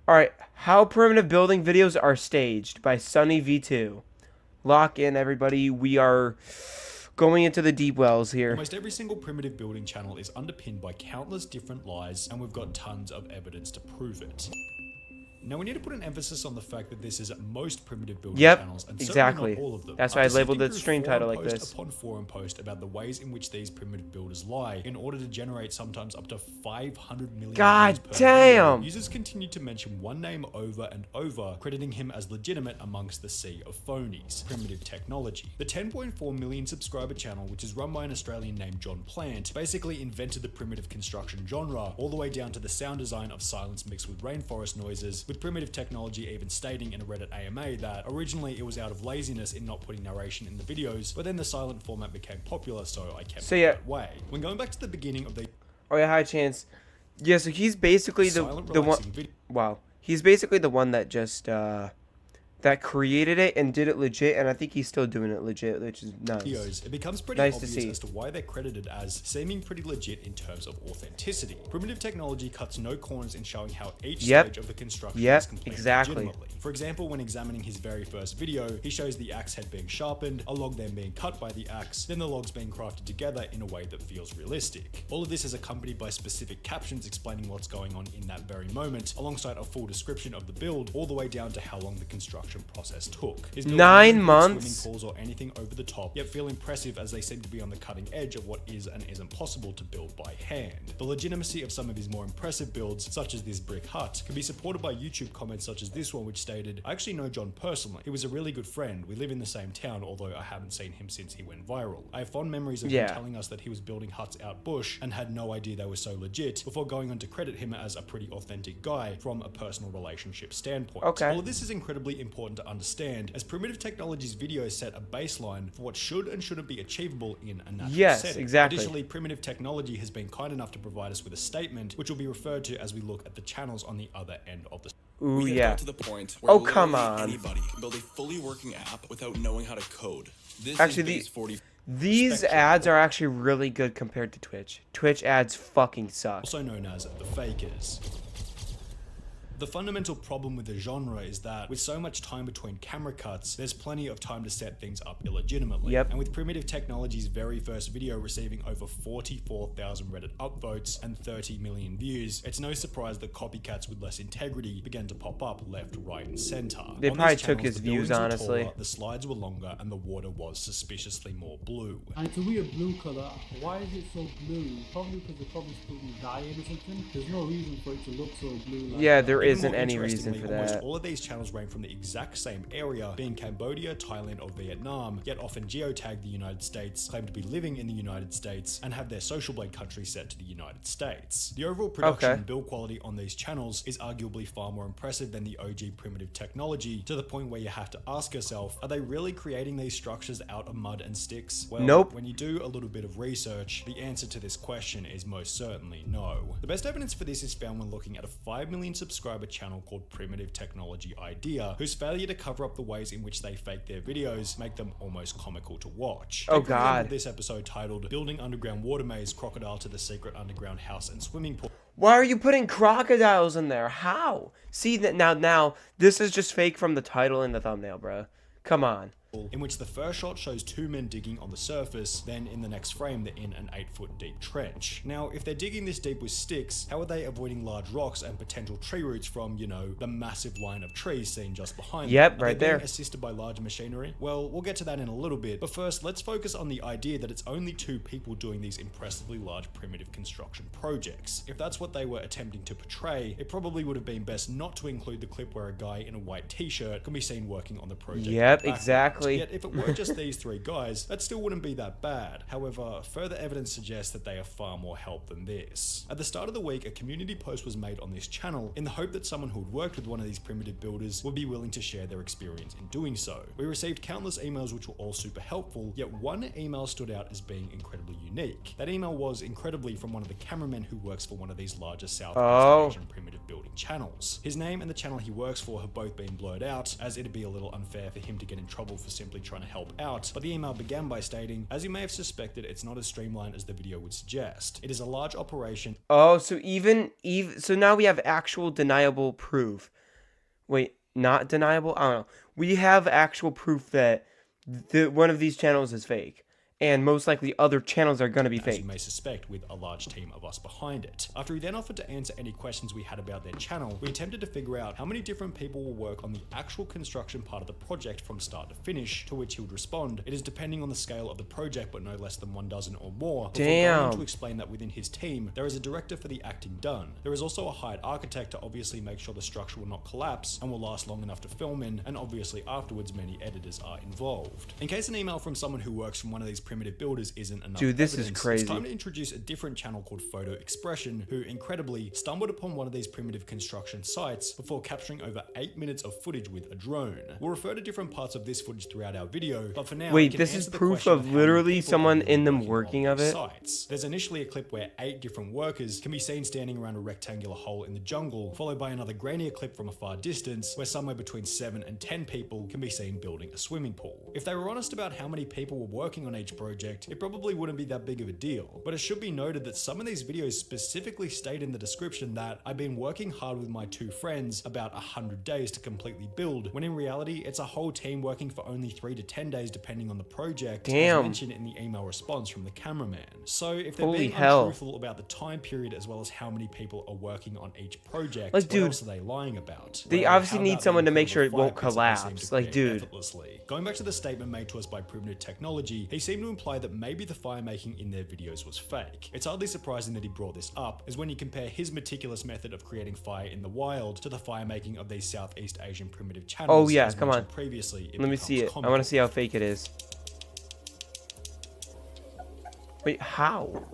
Alright, how primitive building videos are staged by Sunny V2. Lock in, everybody. We are going into the deep wells here. Almost every single primitive building channel is underpinned by countless different lies, and we've got tons of evidence to prove it. Now, we need to put an emphasis on the fact that this is most primitive building channels, and exactly. certainly not all of them. That's why I After labeled sifting the through stream title forum like post this. upon forum post about the ways in which these primitive builders lie in order to generate sometimes up to 500 million God views per damn! video, users continue to mention one name over and over, crediting him as legitimate amongst the sea of phonies: Primitive Technology. The 10.4 million subscriber channel, which is run by an Australian named John Plant, basically invented the primitive construction genre, all the way down to the sound design of silence mixed with rainforest noises, with Primitive Technology even stating in a Reddit AMA that originally it was out of laziness in not putting narration in the videos, but then the silent format became popular, so I kept it that way. When going back to the beginning of the Oh yeah, hi Chance. Yeah, so he's basically the one. Wow, he's basically the one that just that created it and did it legit, and I think he's still doing it legit, which is nice. It becomes pretty obvious as to why they're credited as seeming pretty legit in terms of authenticity. Primitive Technology cuts no corners in showing how each stage of the construction is completed legitimately. For example, when examining his very first video, he shows the axe head being sharpened, a log then being cut by the axe, then the logs being crafted together in a way that feels realistic. All of this is accompanied by specific captions explaining what's going on in that very moment, alongside a full description of the build, all the way down to how long the construction process took. 9 months. Swimming pools or anything over the top, yet feel impressive as they seem to be on the cutting edge of what is and isn't possible to build by hand. The legitimacy of some of his more impressive builds, such as this brick hut, can be supported by YouTube comments such as this one, which stated, "I actually know John personally. He was a really good friend. We live in the same town, although I haven't seen him since he went viral. I have fond memories of him telling us that he was building huts out bush and had no idea they were so legit, before going on to credit him as a pretty authentic guy from a personal relationship standpoint." All of this is incredibly important to understand, as Primitive Technology's videos set a baseline for what should and shouldn't be achievable in a natural setting. Additionally, Primitive Technology has been kind enough to provide us with a statement, which will be referred to as we look at the channels on the other end of the we have got to the point where come on. Anybody can build a fully working app without knowing how to code. This actually, these ads are actually really good compared to Twitch. Twitch ads fucking suck. Also known as the fakers. The fundamental problem with the genre is that with so much time between camera cuts, there's plenty of time to set things up illegitimately. And with Primitive Technology's very first video receiving over 44,000 Reddit upvotes and 30 million views, it's no surprise that copycats with less integrity began to pop up left, right, and center. They probably took his views, honestly. Taller, the slides were longer, and the water was suspiciously more blue. And it's a weird blue color. Why is it so blue? Probably because they're probably spilling dye or something. There's no reason for it to look so blue. Like there isn't any reason for that. Almost all of these channels range from the exact same area, being Cambodia, Thailand, or Vietnam, yet often geotag the United States, claim to be living in the United States, and have their social blade country set to the United States. The overall production and build quality on these channels is arguably far more impressive than the OG Primitive Technology, to the point where you have to ask yourself, are they really creating these structures out of mud and sticks? Well, when you do a little bit of research, the answer to this question is most certainly no. The best evidence for this is found when looking at a 5 million subscriber channel called Primitive Technology Idea, whose failure to cover up the ways in which they fake their videos make them almost comical to watch. Oh god. This episode titled Building Underground Water Maze, Crocodile to the Secret Underground House and Swimming Pool. Why are you putting crocodiles in there? How? See that now this is just fake from the title and the thumbnail, bro. Come on. In which the first shot shows 2 men digging on the surface, then in the next frame they're in an 8-foot deep trench. Now, if they're digging this deep with sticks, how are they avoiding large rocks and potential tree roots from, you know, the massive line of trees seen just behind them? Right there. Assisted by large machinery? Well, we'll get to that in a little bit, but first let's focus on the idea that it's only 2 people doing these impressively large primitive construction projects. If that's what they were attempting to portray, it probably would have been best not to include the clip where a guy in a white t-shirt can be seen working on the project. Exactly. Yet if it were just these 3 guys, that still wouldn't be that bad. However, further evidence suggests that they are far more help than this. At the start of the week, a community post was made on this channel in the hope that someone who had worked with one of these primitive builders would be willing to share their experience in doing so. We received countless emails which were all super helpful, yet one email stood out as being incredibly unique. That email was incredibly from one of the cameramen who works for one of these larger Southeast Asian primitive building channels. His name and the channel he works for have both been blurred out, as it'd be a little unfair for him to get in trouble for for simply trying to help out, but the email began by stating, as you may have suspected, it's not as streamlined as the video would suggest. It is a large operation. Oh, so so now we have actual deniable proof. Wait, not deniable? I don't know. We have actual proof that one of these channels is fake. And most likely other channels are going to be As fake. you may suspect, with a large team of us behind it. After he then offered to answer any questions we had about their channel, we attempted to figure out how many different people will work on the actual construction part of the project from start to finish, to which he would respond, it is depending on the scale of the project, but no less than 1 dozen or more. Before going on to explain that within his team, there is a director for the acting done. There is also a hired architect to obviously make sure the structure will not collapse and will last long enough to film in, and obviously afterwards many editors are involved. In case an email from someone who works from one of these primitive builders isn't enough Dude, this evidence, is crazy. It's time to introduce a different channel called Photo Expression, who incredibly stumbled upon one of these primitive construction sites before capturing over 8 minutes of footage with a drone. We'll refer to different parts of this footage throughout our video, but for now, wait, this is proof of literally someone in them working of it? Sites. There's initially a clip where 8 different workers can be seen standing around a rectangular hole in the jungle, followed by another grainier clip from a far distance where somewhere between 7 and 10 people can be seen building a swimming pool. If they were honest about how many people were working on each project, it probably wouldn't be that big of a deal. But it should be noted that some of these videos specifically state in the description that I've been working hard with my 2 friends about 100 days to completely build, when in reality it's a whole team working for only 3 to 10 days depending on the project, Damn. as mentioned in the email response from the cameraman. So if they're Holy being hell. untruthful about the time period as well as how many people are working on each project, Like, what dude, else are they lying about? they Well, obviously how need about someone the to make sure it incredible won't fire pits that they seem collapse. to Like, create dude. effortlessly. Going back to the statement made to us by Primitive Technology, he seemed to imply that maybe the fire making in their videos was fake. It's hardly surprising that he brought this up, as when you compare his meticulous method of creating fire in the wild to the fire making of these Southeast Asian primitive channels. Oh, yeah, as come mentioned on. Previously, Let me see it. I want to see how fake it is. Wait, how?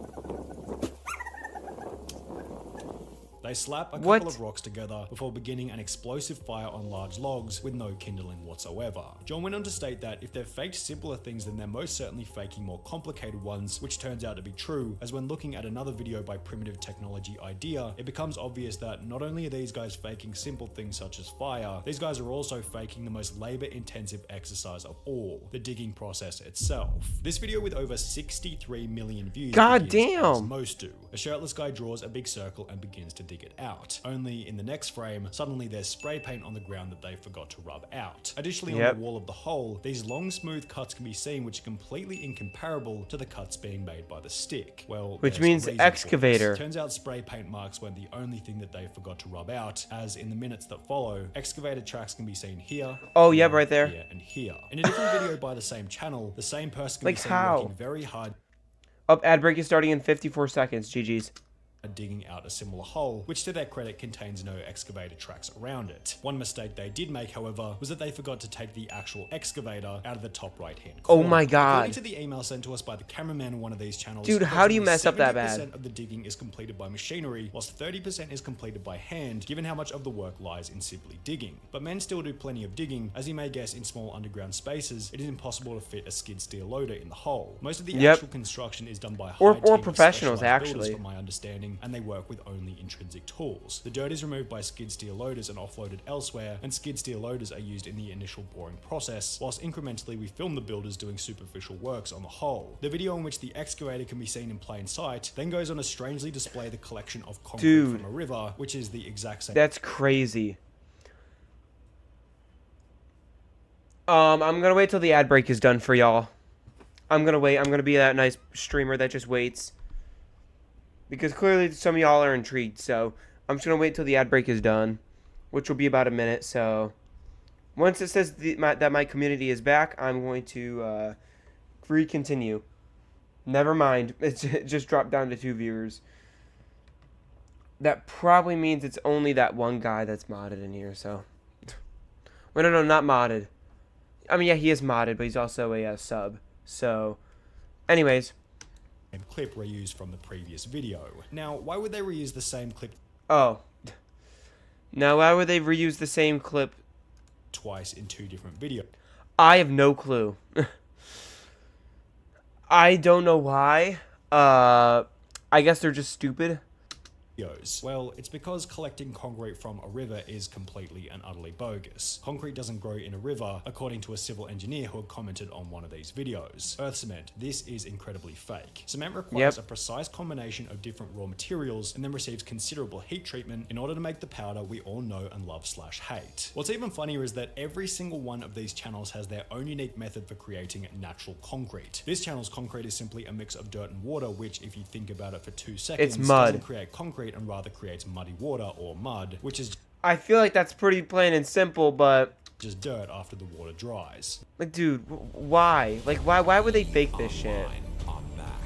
They slap a What? couple of rocks together before beginning an explosive fire on large logs with no kindling whatsoever. John went on to state that if they've faked simpler things, then they're most certainly faking more complicated ones, which turns out to be true, as when looking at another video by Primitive Technology Idea, it becomes obvious that not only are these guys faking simple things such as fire, these guys are also faking the most labor-intensive exercise of all, the digging process itself. This video with over 63 million views God begins as damn. most do. A shirtless guy draws a big circle and begins to dig it out. Only in the next frame, suddenly there's spray paint on the ground that they forgot to rub out. Additionally, Yep. on the wall of the hole, these long smooth cuts can be seen, which are completely incomparable to the cuts being made by the stick. Well, Which there's means a reason for excavator. this. Turns out spray paint marks weren't the only thing that they forgot to rub out, as in the minutes that follow, excavator tracks can be seen here. Oh, here, yep, right there. Here, and here. In a different video by the same channel, the same person can Like be seen how? working very hard Up, ad break is starting in 54 seconds. GG's. digging out a similar hole, which to their credit contains no excavator tracks around it. One mistake they did make, however, was that they forgot to take the actual excavator out of the top right hand Oh corner. my God. According to the email sent to us by the cameraman on one of these channels, Dude, how do you mess up that approximately bad? 70% of the digging is completed by machinery, whilst 30% is completed by hand, given how much of the work lies in simply digging. But men still do plenty of digging. As you may guess, in small underground spaces, it is impossible to fit a skid steer loader in the hole. Most of the Yep. actual construction is done by a Or high team of professionals, specialized builders, actually. from my understanding, and they work with only intrinsic tools. The dirt is removed by skid steer loaders and offloaded elsewhere, and skid steer loaders are used in the initial boring process, whilst incrementally we film the builders doing superficial works on the whole. The video in which the excavator can be seen in plain sight then goes on to strangely display the collection of concrete Dude. from a river, which is the exact same. That's crazy. I'm gonna wait till the ad break is done for y'all. I'm gonna wait. I'm gonna be that nice streamer that just waits. Because clearly some of y'all are intrigued, so I'm just gonna wait till the ad break is done, which will be about a minute. So once it says that my community is back, I'm going to re-continue. Never mind, it just dropped down to 2 viewers. That probably means it's only that one guy that's modded in here. So, well, no, not modded. I mean, yeah, he is modded, but he's also a sub. So, anyways. Clip reused from the previous video. Now, why would they reuse the same clip Oh. Now, why would they reuse the same clip? twice in 2 different videos? I have no clue. I don't know why. I guess they're just stupid. videos? Well, it's because collecting concrete from a river is completely and utterly bogus. Concrete doesn't grow in a river, according to a civil engineer who had commented on one of these videos. Earth cement, this is incredibly fake. Cement requires a precise combination of different raw materials and then receives considerable heat treatment in order to make the powder we all know and love / hate. What's even funnier is that every single one of these channels has their own unique method for creating natural concrete. This channel's concrete is simply a mix of dirt and water, which, if you think about it for 2 seconds, It's mud. doesn't create concrete and rather creates muddy water or mud, which is I feel like that's pretty plain and simple, but just dirt after the water dries. like, dude, why? Like, why would they fake this shit? I'm back.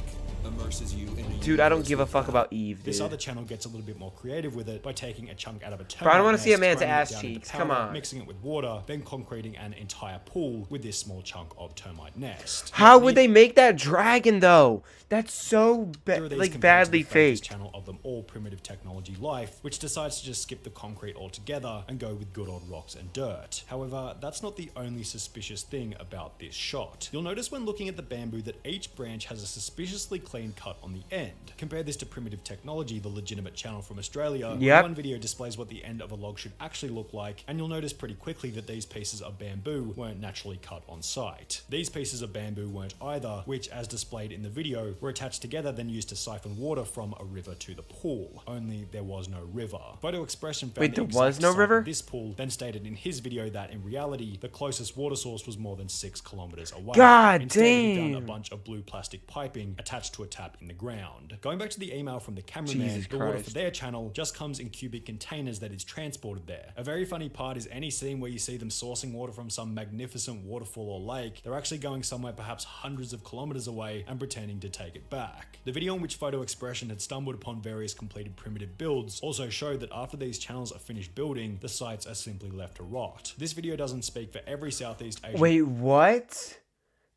Immerses you in a Dude, I don't universe give a with fuck that. about Eve, This dude. other channel gets a little bit more creative with it by taking a chunk out of a termite Bro, I don't wanna see a nest, man's throwing it ass down into cheeks, powder, come on. mixing it with water, then concreting an entire pool with this small chunk of termite nest. How would they make that dragon though? That's so There are these like compared to badly the fakest faked. channel of them all, Primitive Technology Life, which decides to just skip the concrete altogether and go with good old rocks and dirt. However, that's not the only suspicious thing about this shot. You'll notice when looking at the bamboo that each branch has a suspiciously clean cut on the end. Compare this to Primitive Technology, the legitimate channel from Australia, where Yep. one video displays what the end of a log should actually look like, and you'll notice pretty quickly that these pieces of bamboo weren't naturally cut on site. These pieces of bamboo weren't either, which, as displayed in the video, were attached together then used to siphon water from a river to the pool. Only there was no river. Photo Expression found Wait, the there was exact no site river? of this pool, then stated in his video that in reality, the closest water source was more than 6 kilometers away. God Instead, he found a damn. bunch of blue plastic piping attached to a tap in the ground. Going back to the email from the cameraman, Jesus the water Christ. for their channel just comes in cubic containers that is transported there. A very funny part is any scene where you see them sourcing water from some magnificent waterfall or lake, they're actually going somewhere perhaps hundreds of kilometers away and pretending to take it back. The video in which Photo Expression had stumbled upon various completed primitive builds also showed that after these channels are finished building, the sites are simply left to rot. This video doesn't speak for every Southeast Asian. Wait, what?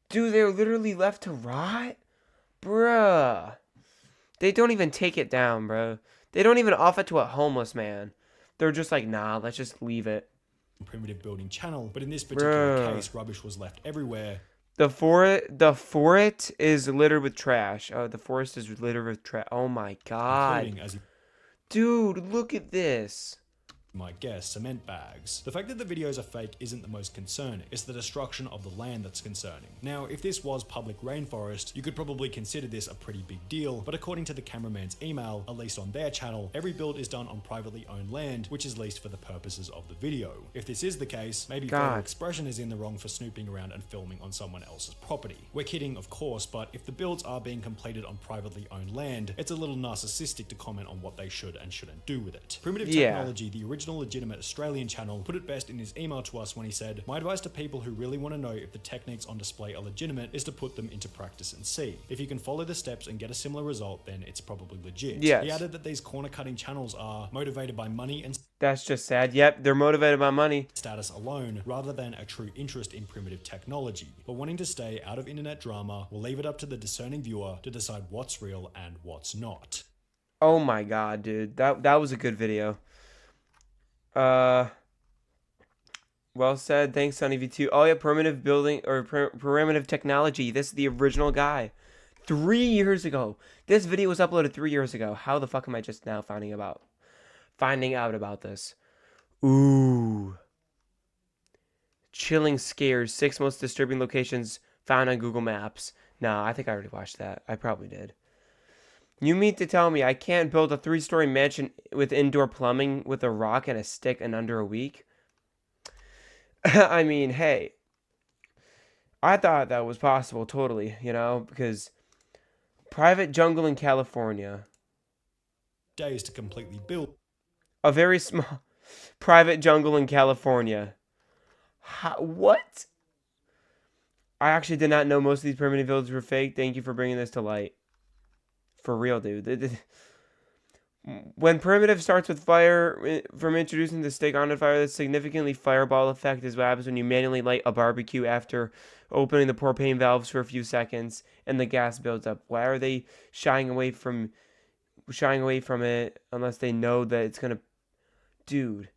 Dude, they're literally left to rot? Bruh. They don't even take it down, bro. They don't even offer it to a homeless man. They're just like, nah, let's just leave it. Primitive building channel, but in this particular Bruh. case, rubbish was left everywhere. The forest is littered with trash. Oh, the forest is littered with trash. Oh my god. Including, as you Dude, look at this. might guess, cement bags. The fact that the videos are fake isn't the most concerning, it's the destruction of the land that's concerning. Now, if this was public rainforest, you could probably consider this a pretty big deal, but according to the cameraman's email, at least on their channel, every build is done on privately owned land, which is leased for the purposes of the video. If this is the case, maybe Photo God. Expression is in the wrong for snooping around and filming on someone else's property. We're kidding, of course, but if the builds are being completed on privately owned land, it's a little narcissistic to comment on what they should and shouldn't do with it. Primitive Yeah. Technology, the original legitimate Australian channel, put it best in his email to us when he said, "My advice to people who really want to know if the techniques on display are legitimate is to put them into practice and see. If you can follow the steps and get a similar result, then it's probably legit." Yes. He added that these corner cutting channels are motivated by money and That's just sad. Yep, they're motivated by money. status alone, rather than a true interest in primitive technology. But wanting to stay out of internet drama, will leave it up to the discerning viewer to decide what's real and what's not. Oh my god, dude. That was a good video. Well said. Thanks, Sonny V2. Oh yeah, primitive building or primitive technology. This is the original guy. 3 years ago. This video was uploaded 3 years ago. How the fuck am I just now finding out about this? Ooh. Chilling scares. 6 most disturbing locations found on Google Maps. Nah, I think I already watched that. I probably did. You mean to tell me I can't build a 3-story mansion with indoor plumbing with a rock and a stick in under a week? I mean, hey. I thought that was possible, totally, you know, because private jungle in California. Days to completely build. A very small private jungle in California. What? I actually did not know most of these primitive villages were fake. Thank you for bringing this to light. For real, dude. When primitive starts with fire, from introducing the stick onto fire, the significantly fireball effect is what happens when you manually light a barbecue after opening the propane valves for a few seconds and the gas builds up. Why are they shying away from it unless they know that it's gonna... Dude.